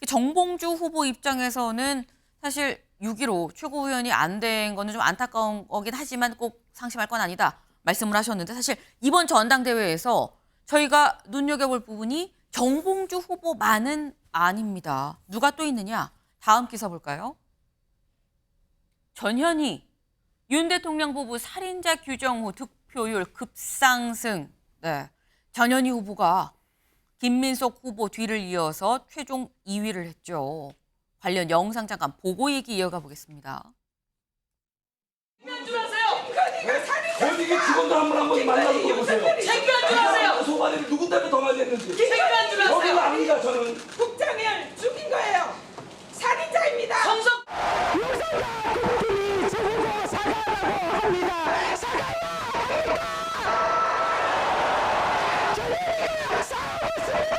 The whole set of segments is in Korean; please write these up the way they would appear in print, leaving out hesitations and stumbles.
정봉주 후보 입장에서는 사실 6.15 최고위원이 안 된 거는 좀 안타까운 거긴 하지만 꼭 상심할 건 아니다 말씀을 하셨는데, 사실 이번 전당대회에서 저희가 눈여겨볼 부분이 정봉주 후보만은 아닙니다. 누가 또 있느냐? 다음 기사 볼까요? 전현희 윤 대통령 부부 살인자 규정 후 득표율 급상승. 네, 전현희 후보가 김민석 후보 뒤를 이어서 최종 2위를 했죠. 관련 영상 잠깐 보고 얘기 이어가 보겠습니다. 창피한 줄 아세요? 권익위 직원들 한번 만나서 물어보세요. 창피한 줄 아세요? 소관이를 누구 때문에 더 많이 했는지. 창피한 줄 여기는 아세요? 압니다, 저는. 국장을 죽인 거예요. 살인자입니다. 성석 윤석열 국민들이 제보고 사과하라고 합니다. 사과해야 합니까? 저희가 싸우고 있습니다.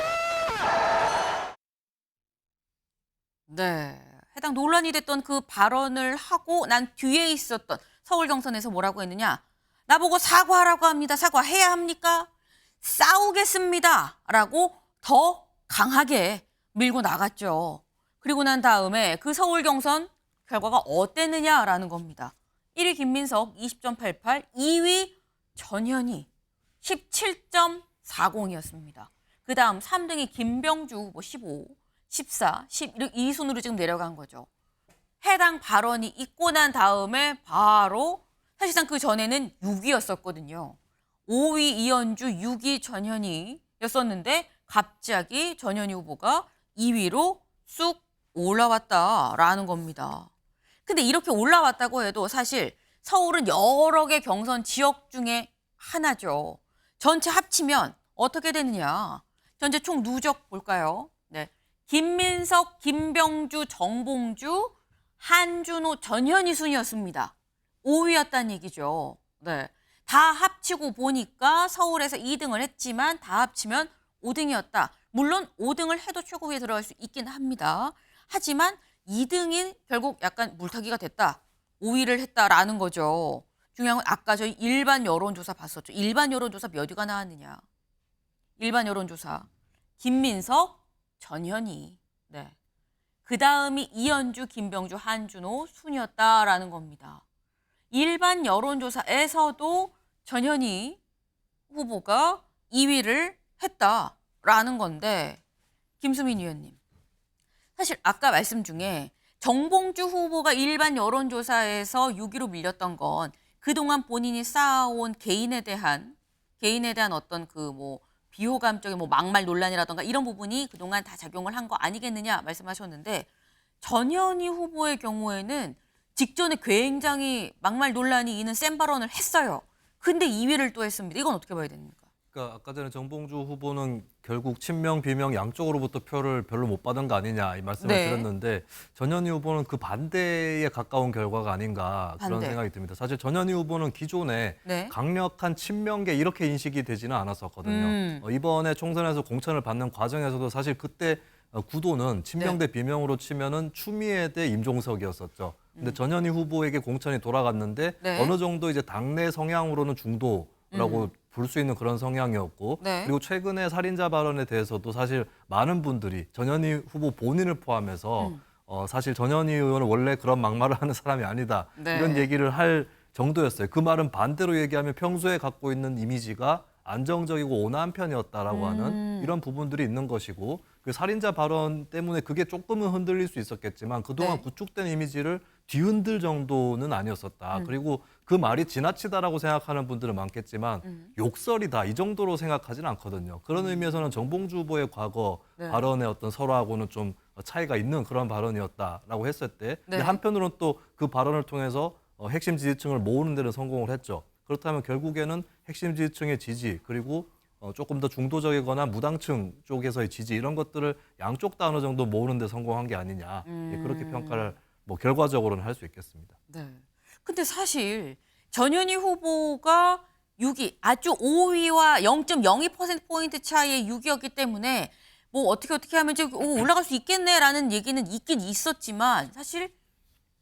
네, 해당 논란이 됐던 그 발언을 하고 난 뒤에 있었던 서울 경선에서 뭐라고 했느냐? 나보고 사과하라고 합니다. 사과해야 합니까? 싸우겠습니다. 라고 더 강하게 밀고 나갔죠. 그리고 난 다음에 그 서울 경선 결과가 어땠느냐라는 겁니다. 1위 김민석 20.88, 2위 전현희 17.40이었습니다. 그 다음 3등이 김병주 후보 15, 14, 11, 이 순으로 지금 내려간 거죠. 해당 발언이 있고 난 다음에 바로 사실상 그 전에는 6위였었거든요. 5위 이현주, 6위 전현희였었는데 갑자기 전현희 후보가 2위로 쑥 올라왔다라는 겁니다. 근데 이렇게 올라왔다고 해도 사실 서울은 여러 개 경선 지역 중에 하나죠. 전체 합치면 어떻게 되느냐. 전체 총 누적 볼까요? 네, 김민석, 김병주, 정봉주, 한준호, 전현희 순이었습니다. 5위였다는 얘기죠. 네, 다 합치고 보니까 서울에서 2등을 했지만 다 합치면 5등이었다. 물론 5등을 해도 최고위에 들어갈 수 있긴 합니다. 하지만 2등이 결국 약간 물타기가 됐다. 5위를 했다라는 거죠. 중요한 건 아까 저희 일반 여론조사 봤었죠. 일반 여론조사 몇 위가 나왔느냐. 일반 여론조사 김민석, 전현희. 네. 그 다음이 이현주, 김병주, 한준호 순이었다라는 겁니다. 일반 여론조사에서도 전현희 후보가 2위를 했다라는 건데, 김수민 의원님, 사실 아까 말씀 중에 정봉주 후보가 일반 여론조사에서 6위로 밀렸던 건 그동안 본인이 쌓아온 개인에 대한 어떤 그 뭐 비호감적인 뭐 막말 논란이라던가 이런 부분이 그동안 다 작용을 한 거 아니겠느냐 말씀하셨는데, 전현희 후보의 경우에는 직전에 굉장히 막말 논란이 있는 센 발언을 했어요. 근데 2위를 또 했습니다. 이건 어떻게 봐야 됩니까? 그러니까 아까 전에 정봉주 후보는 결국 친명, 비명 양쪽으로부터 표를 별로 못 받은 거 아니냐 이 말씀을 네. 드렸는데, 전현희 후보는 그 반대에 가까운 결과가 아닌가 그런 반대. 생각이 듭니다. 사실 전현희 후보는 기존에 네. 강력한 친명계 이렇게 인식이 되지는 않았었거든요. 이번에 총선에서 공천을 받는 과정에서도 사실 그때 구도는 친명 대 비명으로 치면은 추미애 대 임종석이었었죠. 근데 전현희 후보에게 공천이 돌아갔는데 네. 어느 정도 이제 당내 성향으로는 중도라고 볼 수 있는 그런 성향이었고, 네. 그리고 최근에 살인자 발언에 대해서도 사실 많은 분들이 전현희 후보 본인을 포함해서 사실 전현희 의원은 원래 그런 막말을 하는 사람이 아니다 네. 이런 얘기를 할 정도였어요. 그 말은 반대로 얘기하면 평소에 갖고 있는 이미지가 안정적이고 온화한 편이었다라고 하는 이런 부분들이 있는 것이고, 그 살인자 발언 때문에 그게 조금은 흔들릴 수 있었겠지만 그동안 네. 구축된 이미지를 뒤흔들 정도는 아니었었다. 그리고 그 말이 지나치다라고 생각하는 분들은 많겠지만 욕설이다 이 정도로 생각하지는 않거든요. 그런 의미에서는 정봉주 후보의 과거 네. 발언의 어떤 설화하고는 좀 차이가 있는 그런 발언이었다라고 했을 때, 네. 근데 한편으로는 또 그 발언을 통해서 핵심 지지층을 모으는 데는 성공을 했죠. 그렇다면 결국에는 핵심 지지층의 지지, 그리고 조금 더 중도적이거나 무당층 쪽에서의 지지, 이런 것들을 양쪽 다 어느 정도 모으는 데 성공한 게 아니냐. 그렇게 평가를 뭐 결과적으로는 할 수 있겠습니다. 네. 근데 사실 전현희 후보가 6위, 아주 5위와 0.02%포인트 차이의 6위였기 때문에 뭐 어떻게 하면 좀 올라갈 수 있겠네라는 얘기는 있긴 있었지만, 사실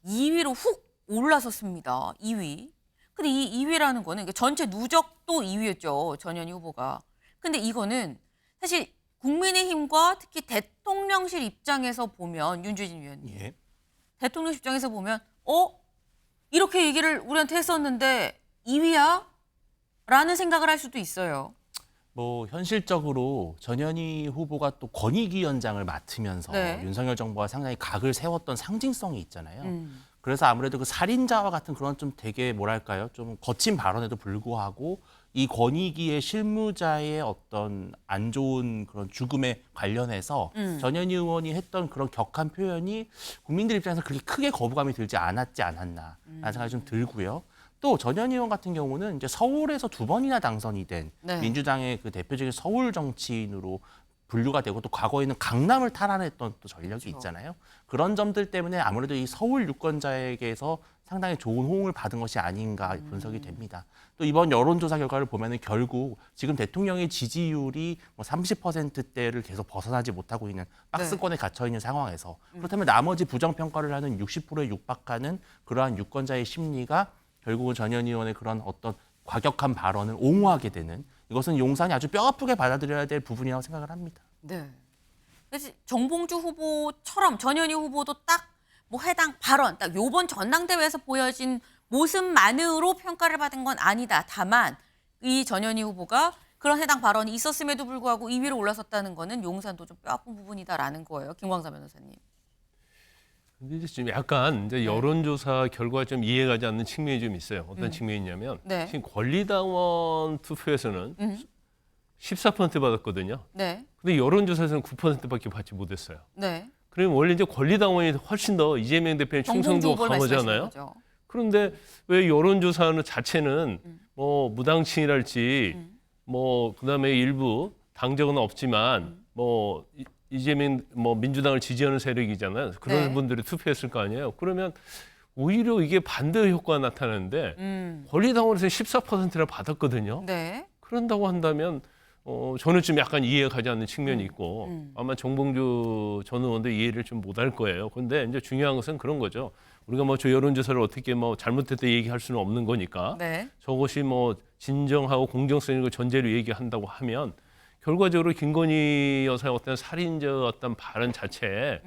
2위로 훅 올라섰습니다. 2위. 근데 이 2위라는 거는 전체 누적도 2위였죠. 전현희 후보가. 근데 이거는 사실 국민의힘과 특히 대통령실 입장에서 보면 윤주진 위원님, 예. 대통령실 입장에서 보면 이렇게 얘기를 우리한테 했었는데 2위야? 라는 생각을 할 수도 있어요. 뭐 현실적으로 전현희 후보가 또 권익위원장을 맡으면서 네. 윤석열 정부가 상당히 각을 세웠던 상징성이 있잖아요. 음. 그래서 아무래도 그 살인자와 같은 그런 좀 되게 뭐랄까요, 좀 거친 발언에도 불구하고 이 권익위의 실무자의 어떤 안 좋은 그런 죽음에 관련해서 전현희 의원이 했던 그런 격한 표현이 국민들 입장에서 그렇게 크게 거부감이 들지 않았지 않았나라는 생각이 좀 들고요. 또 전현희 의원 같은 경우는 이제 서울에서 2번이나 당선이 된 네. 민주당의 그 대표적인 서울 정치인으로 분류가 되고 또 과거에는 강남을 탈환했던 또 전력이 있잖아요. 그런 점들 때문에 아무래도 이 서울 유권자에게서 상당히 좋은 호응을 받은 것이 아닌가 분석이 됩니다. 또 이번 여론조사 결과를 보면은 결국 지금 대통령의 지지율이 뭐 30%대를 계속 벗어나지 못하고 있는 박스권에 갇혀 있는 상황에서 그렇다면 나머지 부정평가를 하는 60%에 육박하는 그러한 유권자의 심리가 결국은 전현희 의원의 그런 어떤 과격한 발언을 옹호하게 되는 이것은 용산이 아주 뼈아프게 받아들여야 될 부분이라고 생각을 합니다. 네. 그래서 정봉주 후보처럼 전현희 후보도 딱 뭐 해당 발언, 딱 요번 전당대회에서 보여진 모습만으로 평가를 받은 건 아니다. 다만 이 전현희 후보가 그런 해당 발언이 있었음에도 불구하고 2위로 올라섰다는 거는 용산도 좀 뼈아픈 부분이다라는 거예요. 김광사 변호사님. 근데 이제 좀 약간 이제 여론조사 결과가 좀 이해가지 않는 측면이 좀 있어요. 어떤 측면이냐면 네. 지금 권리당원 투표에서는 14% 받았거든요. 네. 근데 여론조사에서는 9%밖에 받지 못했어요. 네. 그러면 원래 이제 권리당원이 훨씬 더 이재명 대표의 정봉주 충성도가 후보를 말씀하시는 강하잖아요. 거죠. 그런데 왜 여론조사는 자체는 뭐 무당층이랄지 뭐 그다음에 일부 당적은 없지만 뭐 이재명 뭐 민주당을 지지하는 세력이잖아요. 그런 네. 분들이 투표했을 거 아니에요. 그러면 오히려 이게 반대 효과가 나타나는데 권리당원에서 14%를 받았거든요. 네. 그런다고 한다면 저는 좀 약간 이해가 가지 않는 측면이 있고 아마 정봉주 전 의원도 이해를 좀 못할 거예요. 그런데 이제 중요한 것은 그런 거죠. 우리가 뭐 저 여론조사를 어떻게 뭐 잘못했다 얘기할 수는 없는 거니까 네. 저것이 뭐 진정하고 공정성 있는 걸 전제로 얘기한다고 하면 결과적으로 김건희 여사의 어떤 살인적 어떤 발언 자체에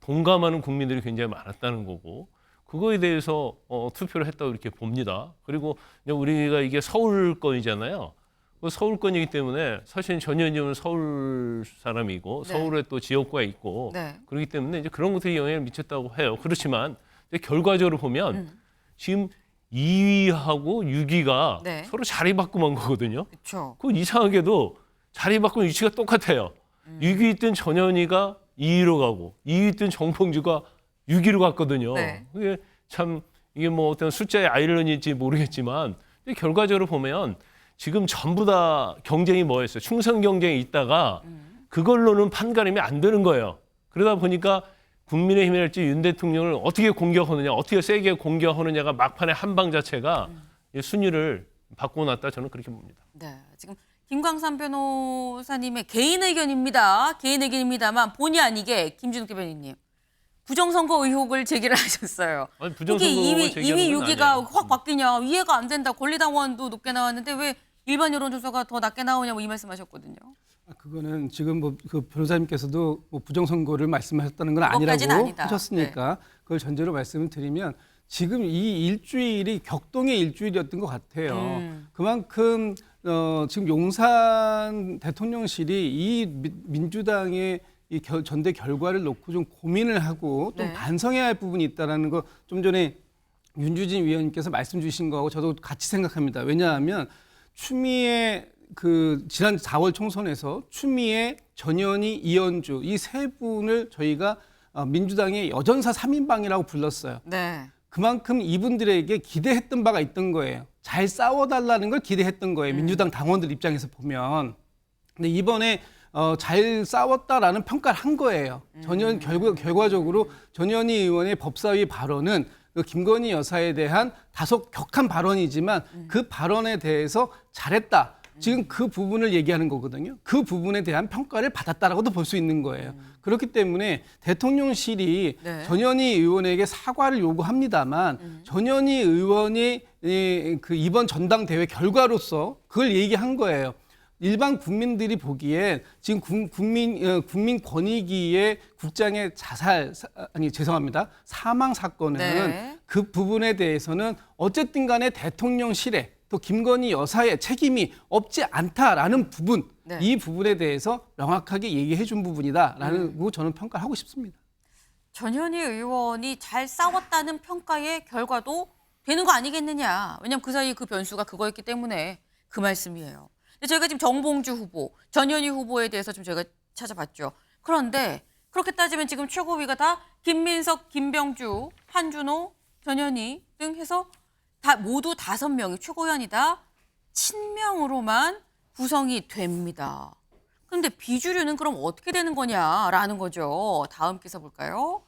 동감하는 국민들이 굉장히 많았다는 거고 그거에 대해서 투표를 했다고 이렇게 봅니다. 그리고 이제 우리가 이게 서울권이잖아요. 그 서울권이기 때문에 사실 전현희 의원은 서울 사람이고 네. 서울에 또 지역구가 있고 네. 그렇기 때문에 이제 그런 것들이 영향을 미쳤다고 해요. 그렇지만 이제 결과적으로 보면 지금 2위하고 6위가 네. 서로 자리 바꾸만 거거든요. 그렇죠. 그 이상하게도 자리 바꾼 위치가 똑같아요. 6위 있던 전현희가 2위로 가고 2위 있던 정봉주가 6위로 갔거든요. 네. 그게 참 이게 뭐 어떤 숫자의 아이러니인지 모르겠지만 결과적으로 보면 지금 전부 다 경쟁이 뭐였어요? 충성 경쟁이 있다가 그걸로는 판가름이 안 되는 거예요. 그러다 보니까 국민의힘이랄지 윤 대통령을 어떻게 공격하느냐, 어떻게 세게 공격하느냐가 막판의 한방 자체가 순위를 바꿔놨다 저는 그렇게 봅니다. 네. 지금 김광삼 변호사님의 개인 의견입니다. 개인 의견입니다만 본의 아니게 김준욱 대변인님 부정선거 의혹을 제기를 하셨어요. 아니, 이게 부정선거 2위, 제기하는 2위 건 6위가 아니에요. 확 바뀌냐. 이해가 안 된다. 권리당원도 높게 나왔는데 왜 일반 여론조사가 더 낮게 나오냐 뭐 이 말씀하셨거든요. 그거는 지금 뭐 그 변호사님께서도 뭐 부정선거를 말씀하셨다는 건 그것까지는 아니라고 아니다. 하셨으니까 그걸 전제로 말씀을 드리면 지금 이 일주일이 격동의 일주일이었던 것 같아요. 그만큼 지금 용산 대통령실이 이 민주당의 이 전대 결과를 놓고 좀 고민을 하고 좀 네. 반성해야 할 부분이 있다라는 거 좀 전에 윤주진 위원님께서 말씀 주신 거하고 저도 같이 생각합니다. 왜냐하면 추미애 그 지난 4월 총선에서 추미애, 전현희, 이현주 이 세 분을 저희가 민주당의 여전사 3인방이라고 불렀어요. 네. 그만큼 이분들에게 기대했던 바가 있던 거예요. 잘 싸워달라는 걸 기대했던 거예요. 민주당 당원들 입장에서 보면. 근데 이번에 잘 싸웠다라는 평가를 한 거예요. 결과적으로 전현희 의원의 법사위 발언은 그 김건희 여사에 대한 다소 격한 발언이지만 그 발언에 대해서 잘했다. 지금 그 부분을 얘기하는 거거든요. 그 부분에 대한 평가를 받았다라고도 볼 수 있는 거예요. 그렇기 때문에 대통령실이 네. 전현희 의원에게 사과를 요구합니다만 전현희 의원이 그 이번 전당대회 결과로서 그걸 얘기한 거예요. 일반 국민들이 보기엔 지금 국민권익위의 국장의 사망 사건은 네. 그 부분에 대해서는 어쨌든 간에 대통령실에 또 김건희 여사의 책임이 없지 않다라는 부분, 네. 이 부분에 대해서 명확하게 얘기해 준 부분이다라는 거 저는 평가를 하고 싶습니다. 전현희 의원이 잘 싸웠다는 평가의 결과도 되는 거 아니겠느냐. 왜냐하면 그 사이 그 변수가 그거였기 때문에 그 말씀이에요. 근데 저희가 지금 정봉주 후보, 전현희 후보에 대해서 좀 저희가 찾아봤죠. 그런데 그렇게 따지면 지금 최고위가 다 김민석, 김병주, 한준호, 전현희 등 해서 다 모두 5명이 최고위원이 다 친명으로만 구성이 됩니다. 그런데 비주류는 그럼 어떻게 되는 거냐라는 거죠. 다음 기사 볼까요?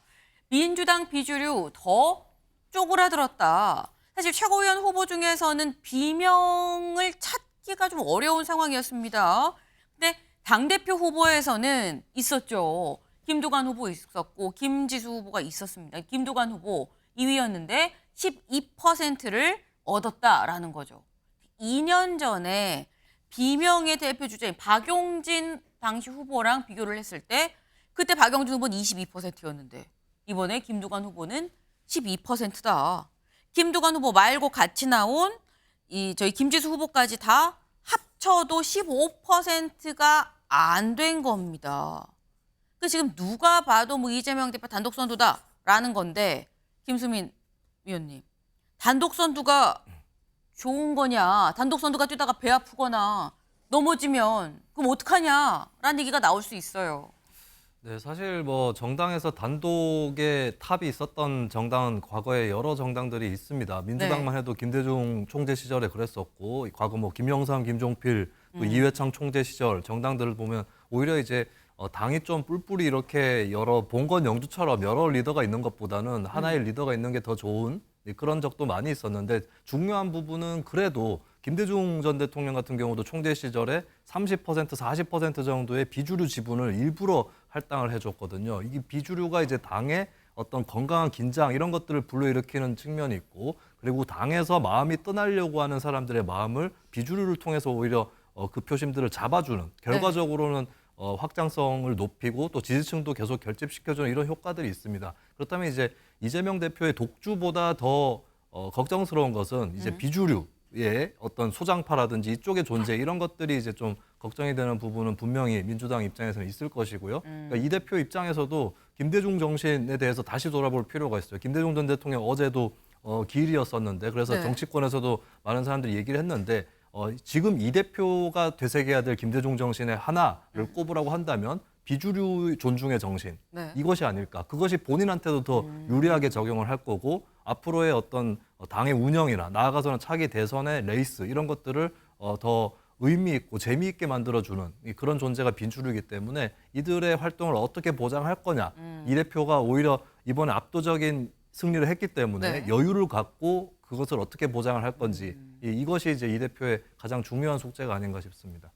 민주당 비주류 더 쪼그라들었다. 사실 최고위원 후보 중에서는 비명을 찾기가 좀 어려운 상황이었습니다. 근데 당대표 후보에서는 있었죠. 김두관 후보 있었고 김지수 후보가 있었습니다. 김두관 후보 2위였는데 12%를 얻었다라는 거죠. 2년 전에 비명의 대표 주자인 박용진 당시 후보랑 비교를 했을 때 그때 박용진 후보는 22%였는데 이번에 김두관 후보는 12%다. 김두관 후보 말고 같이 나온 저희 김지수 후보까지 다 합쳐도 15%가 안 된 겁니다. 그 지금 누가 봐도 뭐 이재명 대표 단독 선두다라는 건데 김수민 위원님, 단독 선두가 좋은 거냐? 단독 선두가 뛰다가 배 아프거나 넘어지면 그럼 어떡하냐라는 얘기가 나올 수 있어요. 네, 사실 뭐 정당에서 단독의 탑이 있었던 정당은 과거에 여러 정당들이 있습니다. 민주당만 해도 김대중 총재 시절에 그랬었고, 과거 뭐 김영삼, 김종필, 또 이회창 총재 시절 정당들을 보면 오히려 이제 당이 좀 뿔뿔이 이렇게 여러 봉건 영주처럼 여러 리더가 있는 것보다는 하나의 리더가 있는 게 더 좋은 그런 적도 많이 있었는데, 중요한 부분은 그래도 김대중 전 대통령 같은 경우도 총재 시절에 30%, 40% 정도의 비주류 지분을 일부러 할당을 해줬거든요. 이게 비주류가 이제 당의 어떤 건강한 긴장 이런 것들을 불러일으키는 측면이 있고, 그리고 당에서 마음이 떠나려고 하는 사람들의 마음을 비주류를 통해서 오히려 그 표심들을 잡아주는, 결과적으로는 확장성을 높이고 또 지지층도 계속 결집시켜주는 이런 효과들이 있습니다. 그렇다면 이제 이재명 대표의 독주보다 더 걱정스러운 것은 이제 비주류의 어떤 소장파라든지 이쪽의 존재 이런 것들이 이제 좀 걱정이 되는 부분은 분명히 민주당 입장에서는 있을 것이고요. 그러니까 이 대표 입장에서도 김대중 정신에 대해서 다시 돌아볼 필요가 있어요. 김대중 전 대통령 어제도 기일이었었는데 그래서 네. 정치권에서도 많은 사람들이 얘기를 했는데 지금 이 대표가 되새겨야 될 김대중 정신의 하나를 꼽으라고 한다면 비주류 존중의 정신, 네. 이것이 아닐까. 그것이 본인한테도 더 유리하게 적용을 할 거고, 앞으로의 어떤 당의 운영이나 나아가서는 차기 대선의 레이스 이런 것들을 더 의미 있고 재미있게 만들어주는 그런 존재가 비주류이기 때문에 이들의 활동을 어떻게 보장할 거냐. 이 대표가 오히려 이번에 압도적인 승리를 했기 때문에 네. 여유를 갖고 그것을 어떻게 보장을 할 건지, 이것이 이제 이 대표의 가장 중요한 숙제가 아닌가 싶습니다.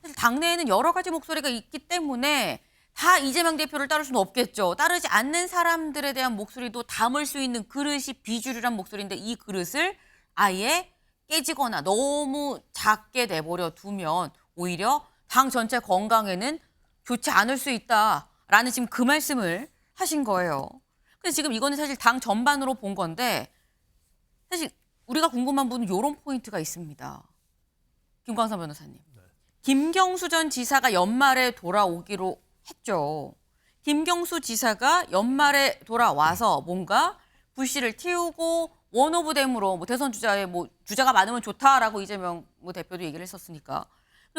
사실 당내에는 여러 가지 목소리가 있기 때문에 다 이재명 대표를 따를 수는 없겠죠. 따르지 않는 사람들에 대한 목소리도 담을 수 있는 그릇이 비주류란 목소리인데, 이 그릇을 아예 깨지거나 너무 작게 내버려 두면 오히려 당 전체 건강에는 좋지 않을 수 있다라는 지금 그 말씀을 하신 거예요. 근데 지금 이거는 사실 당 전반으로 본 건데, 사실 우리가 궁금한 부분은 이런 포인트가 있습니다. 김광선 변호사님. 김경수 전 지사가 연말에 돌아오기로 했죠. 김경수 지사가 연말에 돌아와서 뭔가 불씨를 틔우고 원오브댐으로 뭐 대선 주자에 뭐 주자가 많으면 좋다라고 이재명 뭐 대표도 얘기를 했었으니까.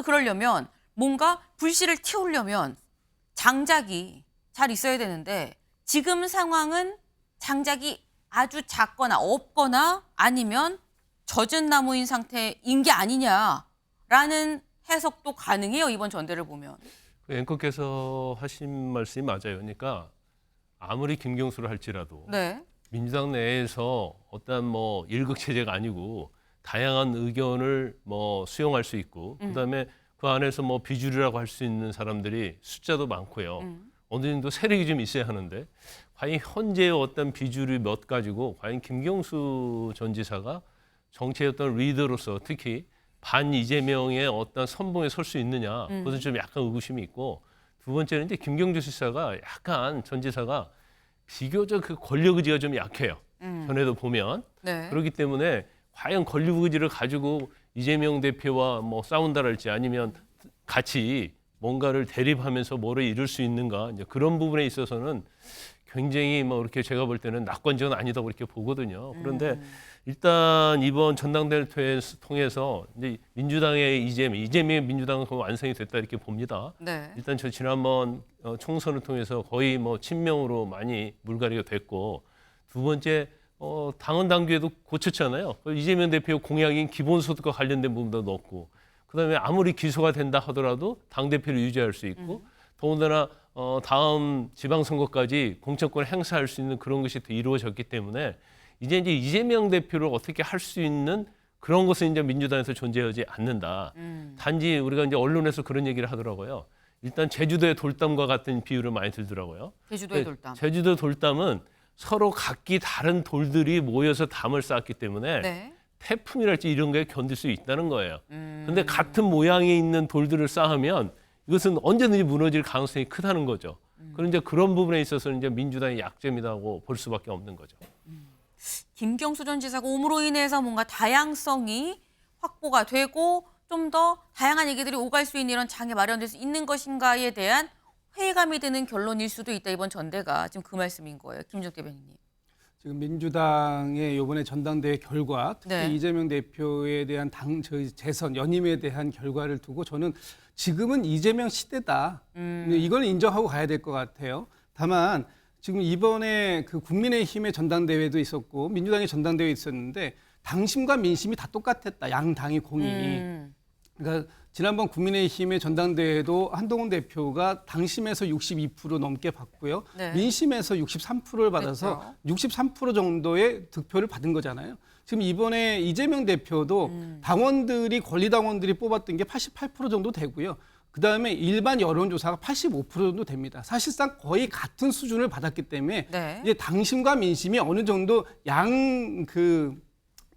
그러려면 뭔가 불씨를 틔우려면 장작이 잘 있어야 되는데, 지금 상황은 장작이 아주 작거나 없거나 아니면 젖은 나무인 상태인 게 아니냐라는 해석도 가능해요. 이번 전대를 보면. 앵커께서 하신 말씀이 맞아요. 그러니까 아무리 김경수를 할지라도 네. 민주당 내에서 어떤 뭐 일극 체제가 아니고 다양한 의견을 뭐 수용할 수 있고, 그다음에 그 안에서 뭐 비주류라고 할 수 있는 사람들이 숫자도 많고요. 어느 정도 세력이 좀 있어야 하는데, 과연 현재의 어떤 비주류 몇 가지고 과연 김경수 전 지사가 정치의 어떤 리더로서 특히 반 이재명의 어떤 선봉에 설 수 있느냐, 그것은 좀 약간 의구심이 있고, 두 번째는 이제 김경주 지사가 약간 전 지사가 비교적 그 권력 의지가 좀 약해요. 전에도 보면. 네. 그렇기 때문에 과연 권력 의지를 가지고 이재명 대표와 뭐 싸운다랄지 아니면 같이 뭔가를 대립하면서 뭐를 이룰 수 있는가, 이제 그런 부분에 있어서는 굉장히 뭐 이렇게 제가 볼 때는 낙관적은 아니다고 이렇게 보거든요. 그런데 일단 이번 전당대회를 통해서 이제 민주당의 이재명의 민주당은 거의 완성이 됐다 이렇게 봅니다. 네. 일단 저 지난번 총선을 통해서 거의 뭐 친명으로 많이 물갈이가 됐고, 두 번째 당헌 당규에도 고쳤잖아요. 이재명 대표 공약인 기본소득과 관련된 부분도 넣었고, 그다음에 아무리 기소가 된다 하더라도 당 대표를 유지할 수 있고, 더군다나 다음 지방선거까지 공천권을 행사할 수 있는 그런 것이 더 이루어졌기 때문에 이제 이재명 대표를 어떻게 할 수 있는 그런 것은 이제 민주당에서 존재하지 않는다. 단지 우리가 이제 언론에서 그런 얘기를 하더라고요. 일단 제주도의 돌담과 같은 비유를 많이 들더라고요. 제주도의 돌담. 제주도 돌담은 서로 각기 다른 돌들이 모여서 담을 쌓았기 때문에 네. 태풍이랄지 이런 거에 견딜 수 있다는 거예요. 근데 같은 모양에 있는 돌들을 쌓으면 이것은 언제든지 무너질 가능성이 크다는 거죠. 그런데 그런 부분에 있어서는 이제 민주당의 약점이라고 볼 수밖에 없는 거죠. 김경수 전 지사가 옴으로 인해서 뭔가 다양성이 확보가 되고 좀 더 다양한 얘기들이 오갈 수 있는 이런 장이 마련될 수 있는 것인가에 대한 회의감이 드는 결론일 수도 있다. 이번 전대가 지금 그 말씀인 거예요. 김종 대변인님. 지금 민주당의 이번에 전당대회 결과, 특히 네. 이재명 대표에 대한 저희 재선 연임에 대한 결과를 두고 저는 지금은 이재명 시대다. 이걸 인정하고 가야 될 것 같아요. 다만 지금 이번에 그 국민의힘의 전당대회도 있었고 민주당의 전당대회 있었는데 당심과 민심이 다 똑같았다. 양 당이 공이. 그러니까 지난번 국민의힘의 전당대회도 한동훈 대표가 당심에서 62% 넘게 받고요. 네. 민심에서 63%를 받아서 그렇죠. 63% 정도의 득표를 받은 거잖아요. 지금 이번에 이재명 대표도 당원들이 권리당원들이 뽑았던 게 88% 정도 되고요. 그다음에 일반 여론조사가 85% 정도 됩니다. 사실상 거의 같은 수준을 받았기 때문에 네. 이제 당심과 민심이 어느 정도 양 그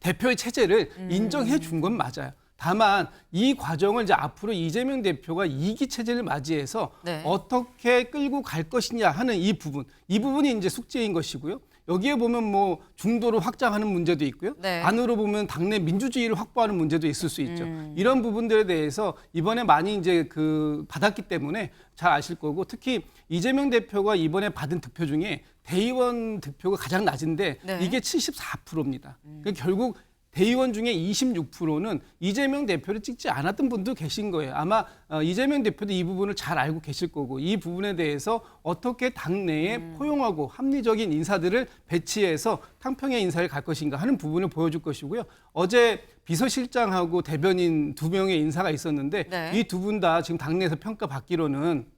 대표의 체제를 인정해 준 건 맞아요. 다만 이 과정을 이제 앞으로 이재명 대표가 2기 체제를 맞이해서 네. 어떻게 끌고 갈 것이냐 하는 이 부분이 이제 숙제인 것이고요. 여기에 보면 뭐 중도를 확장하는 문제도 있고요. 네. 안으로 보면 당내 민주주의를 확보하는 문제도 있을 수 있죠. 이런 부분들에 대해서 이번에 많이 이제 그 받았기 때문에 잘 아실 거고, 특히 이재명 대표가 이번에 받은 득표 중에 대의원 득표가 가장 낮은데 네. 이게 74%입니다. 그러니까 결국 대의원 중에 26%는 이재명 대표를 찍지 않았던 분도 계신 거예요. 아마 이재명 대표도 이 부분을 잘 알고 계실 거고, 이 부분에 대해서 어떻게 당내에 포용하고 합리적인 인사들을 배치해서 탕평의 인사를 갈 것인가 하는 부분을 보여줄 것이고요. 어제 비서실장하고 대변인 2명의 인사가 있었는데 네. 이 두 분 다 지금 당내에서 평가받기로는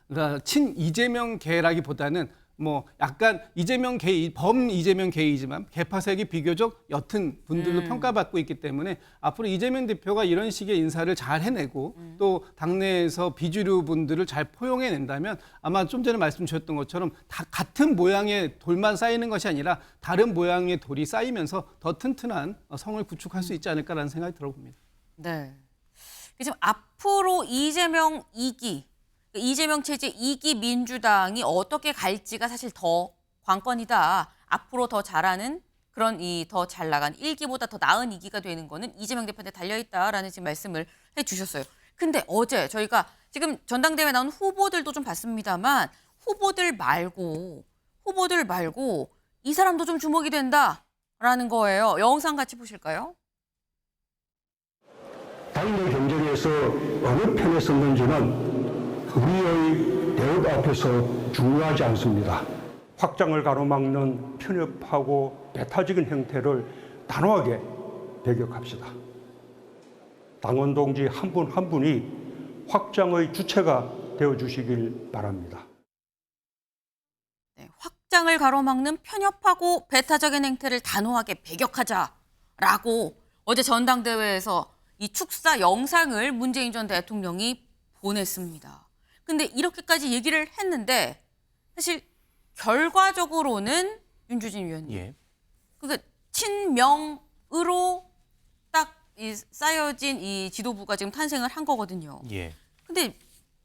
그러니까 친 이재명계라기보다는 뭐 약간 이재명 계, 범 이재명 계이지만 개파색이 비교적 옅은 분들로 평가받고 있기 때문에 앞으로 이재명 대표가 이런 식의 인사를 잘 해내고 또 당내에서 비주류 분들을 잘 포용해낸다면 아마 좀 전에 말씀 주셨던 것처럼 다 같은 모양의 돌만 쌓이는 것이 아니라 다른 모양의 돌이 쌓이면서 더 튼튼한 성을 구축할 수 있지 않을까라는 생각이 들어봅니다. 네. 지금 앞으로 이재명 2기, 이재명 체제 2기 민주당이 어떻게 갈지가 사실 더 관건이다. 앞으로 더 잘하는 그런 더 잘 나간 1기보다 더 나은 2기가 되는 거는 이재명 대표한테 달려있다라는 지금 말씀을 해주셨어요. 근데 어제 저희가 지금 전당대회 나온 후보들도 좀 봤습니다만 후보들 말고 이 사람도 좀 주목이 된다라는 거예요. 영상 같이 보실까요? 당내 경쟁에서 어느 편에 섰는지는 우리의 대업 앞에서 중요하지 않습니다. 확장을 가로막는 편협하고 배타적인 행태를 단호하게 배격합시다. 당원 동지 한 분 한 분이 확장의 주체가 되어주시길 바랍니다. 네, 확장을 가로막는 편협하고 배타적인 행태를 단호하게 배격하자라고 어제 전당대회에서 이 축사 영상을 문재인 전 대통령이 보냈습니다. 근데 이렇게까지 얘기를 했는데 사실 결과적으로는 윤주진 위원님, 예. 그러니까 친명으로 딱 이 쌓여진 이 지도부가 지금 탄생을 한 거거든요. 예. 근데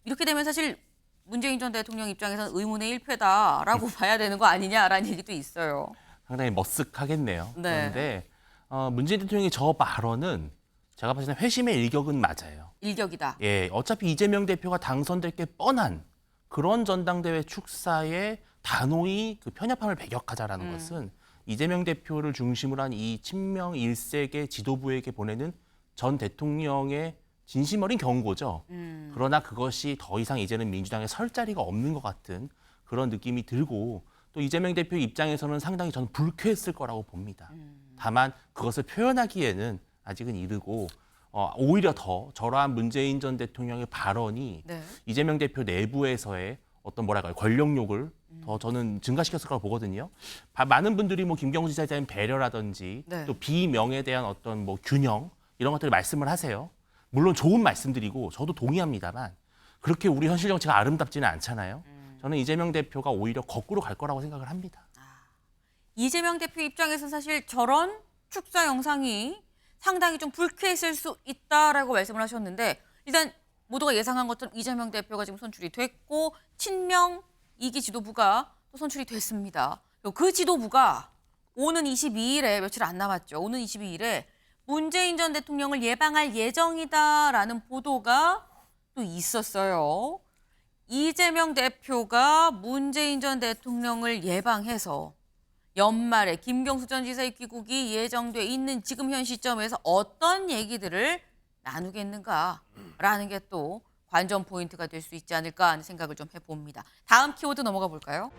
이렇게 되면 사실 문재인 전 대통령 입장에서는 의문의 일패다라고 봐야 되는 거 아니냐라는 얘기도 있어요. 상당히 머쓱하겠네요. 네. 그런데 문재인 대통령의 저 발언은 제가 봤을 때 회심의 일격은 맞아요. 일격이다. 예, 어차피 이재명 대표가 당선될 게 뻔한 그런 전당대회 축사에 단호히 그 편협함을 배격하자라는 것은 이재명 대표를 중심으로 한 이 친명 일색의 지도부에게 보내는 전 대통령의 진심 어린 경고죠. 그러나 그것이 더 이상 이제는 민주당에 설 자리가 없는 것 같은 그런 느낌이 들고 또 이재명 대표 입장에서는 상당히 저는 불쾌했을 거라고 봅니다. 다만 그것을 표현하기에는 아직은 이르고 오히려 더 저러한 문재인 전 대통령의 발언이 네. 이재명 대표 내부에서의 어떤 뭐랄까요 권력욕을 더 저는 증가시켰을 거라고 보거든요. 많은 분들이 뭐 김경수 지사에 대한 배려라든지 네. 또 비명에 대한 어떤 뭐 균형 이런 것들을 말씀을 하세요. 물론 좋은 말씀들이고 저도 동의합니다만 그렇게 우리 현실 정치가 아름답지는 않잖아요. 저는 이재명 대표가 오히려 거꾸로 갈 거라고 생각을 합니다. 이재명 대표 입장에서는 사실 저런 축사 영상이 상당히 좀 불쾌했을 수 있다라고 말씀을 하셨는데 일단 모두가 예상한 것처럼 이재명 대표가 지금 선출이 됐고 친명 2기 지도부가 또 선출이 됐습니다. 그리고 그 지도부가 오는 22일에 며칠 안 남았죠. 오는 22일에 문재인 전 대통령을 예방할 예정이다라는 보도가 또 있었어요. 이재명 대표가 문재인 전 대통령을 예방해서 연말에 김경수 전 지사의 귀국이 예정돼 있는 지금 현 시점에서 어떤 얘기들을 나누겠는가라는 게 또 관전 포인트가 될 수 있지 않을까 하는 생각을 좀 해봅니다. 다음 키워드 넘어가 볼까요?